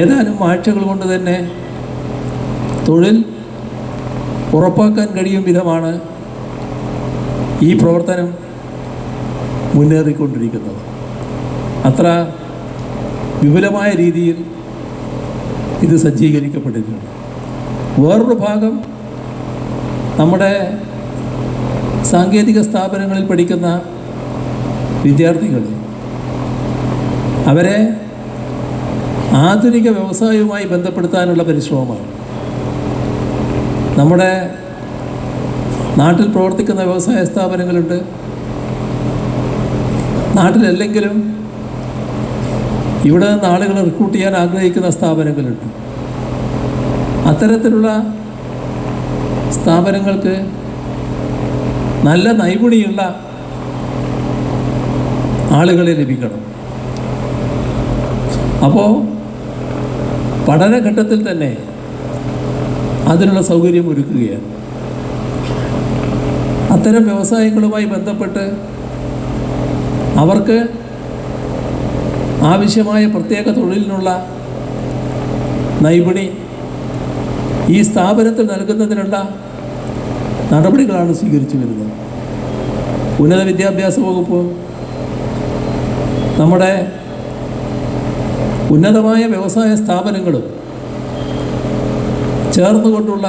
ഏതാനും ആഴ്ചകൾ കൊണ്ട് തന്നെ തൊഴിൽ ഉറപ്പാക്കാൻ കഴിയും വിധമാണ് ഈ പ്രവർത്തനം മുന്നേറിക്കൊണ്ടിരിക്കുന്നത്. അത്ര വിപുലമായ രീതിയിൽ ഇത് സജ്ജീകരിക്കപ്പെട്ടിട്ടുണ്ട്. വേറൊരു ഭാഗം നമ്മുടെ സാങ്കേതിക സ്ഥാപനങ്ങളിൽ പഠിക്കുന്ന വിദ്യാർത്ഥികൾ, അവരെ ആധുനിക വ്യവസായവുമായി ബന്ധപ്പെടുത്താനുള്ള പരിശ്രമമാണ്. നമ്മുടെ നാട്ടിൽ പ്രവർത്തിക്കുന്ന വ്യവസായ സ്ഥാപനങ്ങളുണ്ട്, നാട്ടിലല്ലെങ്കിലും ഇവിടെ നിന്ന് ആളുകളെ റിക്രൂട്ട് ചെയ്യാൻ ആഗ്രഹിക്കുന്ന സ്ഥാപനങ്ങളുണ്ട്. അത്തരത്തിലുള്ള സ്ഥാപനങ്ങൾക്ക് നല്ല നൈപുണിയുള്ള ആളുകളെ ലഭിക്കണം. അപ്പോൾ പഠനഘട്ടത്തിൽ തന്നെ അതിനുള്ള സൗകര്യം ഒരുക്കുകയാണ്. അത്തരം വ്യവസായങ്ങളുമായി ബന്ധപ്പെട്ട് അവർക്ക് ആവശ്യമായ പ്രത്യേക തൊഴിലിനുള്ള നൈപുണി ഈ സ്ഥാപനത്തിൽ നൽകുന്നതിനുള്ള നടപടികളാണ് സ്വീകരിച്ചു വരുന്നത്. ഉന്നത വിദ്യാഭ്യാസ വകുപ്പ് നമ്മുടെ ഉന്നതമായ വ്യവസായ സ്ഥാപനങ്ങളും ചേർന്നുകൊണ്ടുള്ള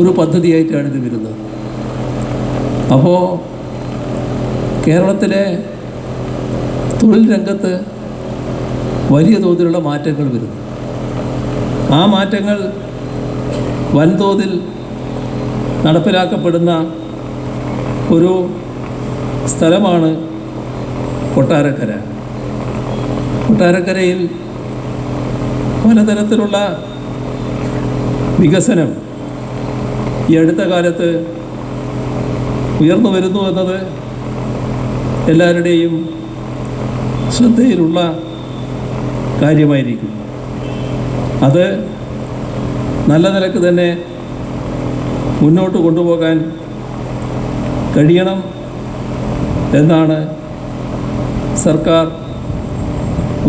ഒരു പദ്ധതിയായിട്ടാണ് ഇത് വരുന്നത്. അപ്പോൾ കേരളത്തിലെ തൊഴിൽ രംഗത്ത് വലിയ തോതിലുള്ള മാറ്റങ്ങൾ വരുന്നു. ആ മാറ്റങ്ങൾ വൻതോതിൽ നടപ്പിലാക്കപ്പെടുന്ന ഒരു സ്ഥലമാണ് കൊട്ടാരക്കര. കൊട്ടാരക്കരയിൽ പലതരത്തിലുള്ള വികസനം ഈ അടുത്ത കാലത്ത് ഉയർന്നു വരുന്നു എന്നത് എല്ലാവരുടെയും ശ്രദ്ധയിലുള്ള കാര്യമായിരിക്കും. അത് നല്ല നിലക്ക് തന്നെ മുന്നോട്ട് കൊണ്ടുപോകാൻ കഴിയണം എന്നാണ് സർക്കാർ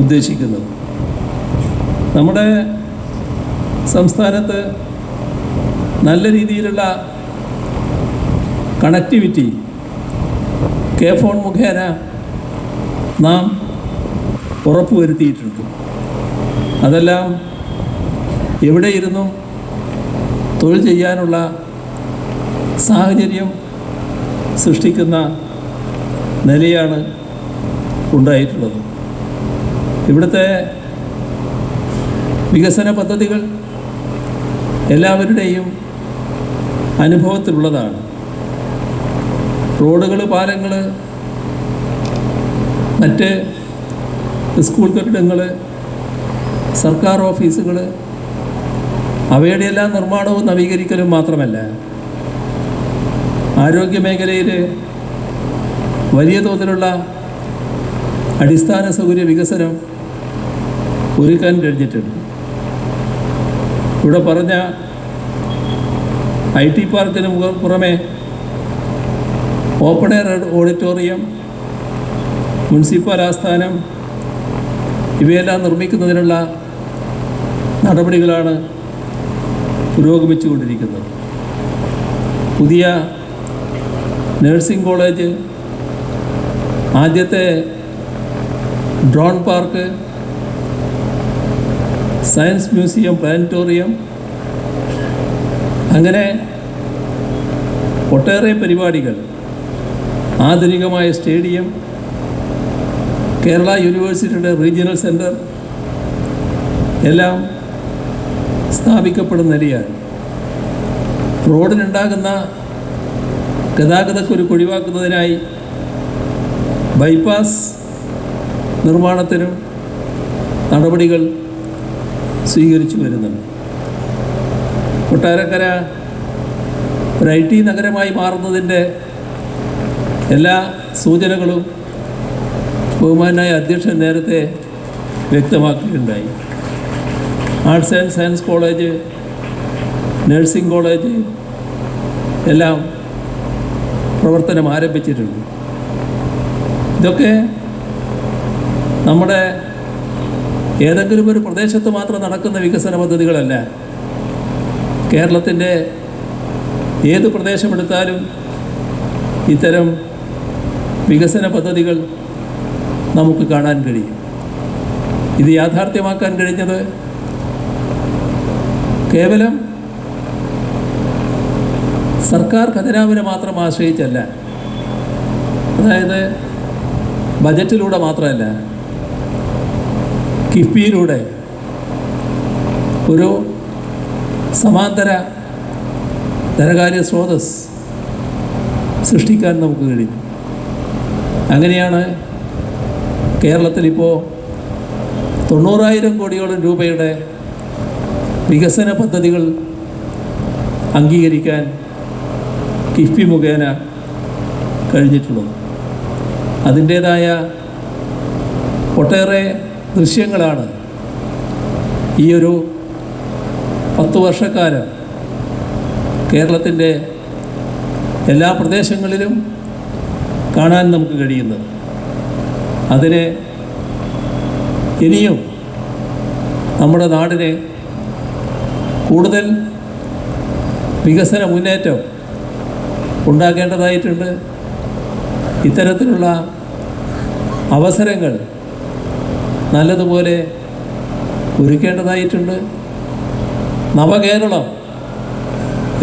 ഉദ്ദേശിക്കുന്നത്. നമ്മുടെ സംസ്ഥാനത്ത് നല്ല രീതിയിലുള്ള കണക്ടിവിറ്റി കെ ഫോൺ മുഖേന നാം ഉറപ്പുവരുത്തിയിട്ടുണ്ട്. അതെല്ലാം എവിടെയിരുന്നും തൊഴിൽ ചെയ്യാനുള്ള സാഹചര്യം സൃഷ്ടിക്കുന്ന നിലയാണ് ഉണ്ടായിട്ടുള്ളത്. ഇവിടുത്തെ വികസന പദ്ധതികൾ എല്ലാവരുടെയും അനുഭവത്തിലുള്ളതാണ്. റോഡുകൾ, പാലങ്ങൾ, മറ്റ് സ്കൂൾ കെട്ടിടങ്ങൾ, സർക്കാർ ഓഫീസുകൾ, അവയുടെ എല്ലാം നിർമ്മാണവും നവീകരിക്കലും മാത്രമല്ല, ആരോഗ്യമേഖലയിൽ വലിയ തോതിലുള്ള അടിസ്ഥാന സൗകര്യ വികസനം ഒരുക്കാൻ കഴിഞ്ഞിട്ടുണ്ട്. ഇവിടെ പറഞ്ഞ IT പാർക്കിന് പുറമെ ഓപ്പൺ എയർ ഓഡിറ്റോറിയം, മുനിസിപ്പൽ ആസ്ഥാനം ഇവയെല്ലാം നിർമ്മിക്കുന്നതിനുള്ള നടപടികളാണ് പുരോഗമിച്ചുകൊണ്ടിരിക്കുന്നത്. പുതിയ നഴ്സിംഗ് കോളേജ്, ആദ്യത്തെ drone park, science museum, planetarium, അങ്ങനെ ഒട്ടേറെ പരിപാടികൾ, ആധുനികമായ സ്റ്റേഡിയം, കേരള യൂണിവേഴ്സിറ്റിയുടെ റീജിയണൽ സെൻറ്റർ എല്ലാം സ്ഥാപിക്കപ്പെടുന്ന നിലയാണ്. റോഡിനുണ്ടാകുന്ന ഗതാഗതക്കുരുക്ക് ഒഴിവാക്കുന്നതിനായി ബൈപ്പാസ് നിർമ്മാണത്തിനും നടപടികൾ സ്വീകരിച്ചു വരുന്നുണ്ട്. കൊട്ടാരക്കര ഒരു IT നഗരമായി മാറുന്നതിൻ്റെ എല്ലാ സൂചനകളും ബഹുമാനായ അധ്യക്ഷൻ നേരത്തെ വ്യക്തമാക്കുകയുണ്ടായി. Arts and science college, nursing college എല്ലാം പ്രവർത്തനം ആരംഭിച്ചിട്ടുണ്ട്. ഇതൊക്കെ നമ്മുടെ ഏതെങ്കിലും ഒരു പ്രദേശത്ത് മാത്രം നടക്കുന്ന വികസന പദ്ധതികളല്ല. കേരളത്തിൻ്റെ ഏത് പ്രദേശമെടുത്താലും ഇത്തരം വികസന പദ്ധതികൾ നമുക്ക് കാണാൻ കഴിയും. ഇത് യാഥാർത്ഥ്യമാക്കാൻ കഴിഞ്ഞത് കേവലം സർക്കാർ ഖജനാവിനെ മാത്രം ആശ്രയിച്ചല്ല, അതായത് ബജറ്റിലൂടെ മാത്രമല്ല, കിഫ്ബിയിലൂടെ ഒരു സമാന്തര ധനകാര്യ സ്രോതസ് സൃഷ്ടിക്കാൻ നമുക്ക് കഴിയും. അങ്ങനെയാണ് കേരളത്തിലിപ്പോൾ 90,000 കോടിയോളം രൂപയുടെ വികസന പദ്ധതികൾ അംഗീകരിക്കാൻ കിഫ്ബി മുഖേന കഴിഞ്ഞിട്ടുള്ളത്. അതിൻ്റേതായ ഒട്ടേറെ ദൃശ്യങ്ങളാണ് ഈ ഒരു 10 വർഷക്കാലം കേരളത്തിൻ്റെ എല്ലാ പ്രദേശങ്ങളിലും കാണാൻ നമുക്ക് കഴിയുന്നത്. അതിന് ഇനിയും നമ്മുടെ നാടിനെ കൂടുതൽ വികസന മുന്നേറ്റം ഉണ്ടാക്കേണ്ടതായിട്ടുണ്ട്. ഇത്തരത്തിലുള്ള അവസരങ്ങൾ നല്ലതുപോലെ ഒരുക്കേണ്ടതായിട്ടുണ്ട്. നവകേരളം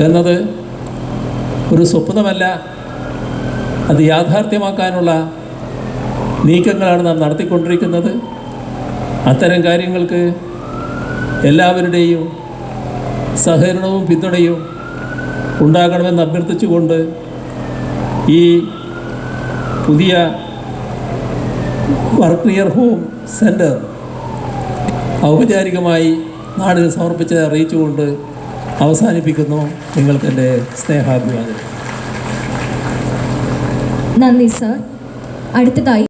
എന്നത് ഒരു സ്വപ്നമല്ല, അത് യാഥാർത്ഥ്യമാക്കാനുള്ള നീക്കങ്ങളാണ് നാം നടത്തിക്കൊണ്ടിരിക്കുന്നത്. അത്തരം കാര്യങ്ങൾക്ക് എല്ലാവരുടെയും സഹകരണവും പിന്തുണയും ഉണ്ടാകണമെന്ന് അഭ്യർത്ഥിച്ചുകൊണ്ട് ഈ പുതിയ വർക്ക് നിയർ ഹോം സെൻറ്റർ ഔപചാരികമായി നാടിന് സമർപ്പിച്ചത് അറിയിച്ചുകൊണ്ട് അവസാനിപ്പിക്കുന്നു. നിങ്ങൾക്ക് എൻ്റെ സ്നേഹാഭിവാദം. നന്ദി സർ. അടുത്തതായി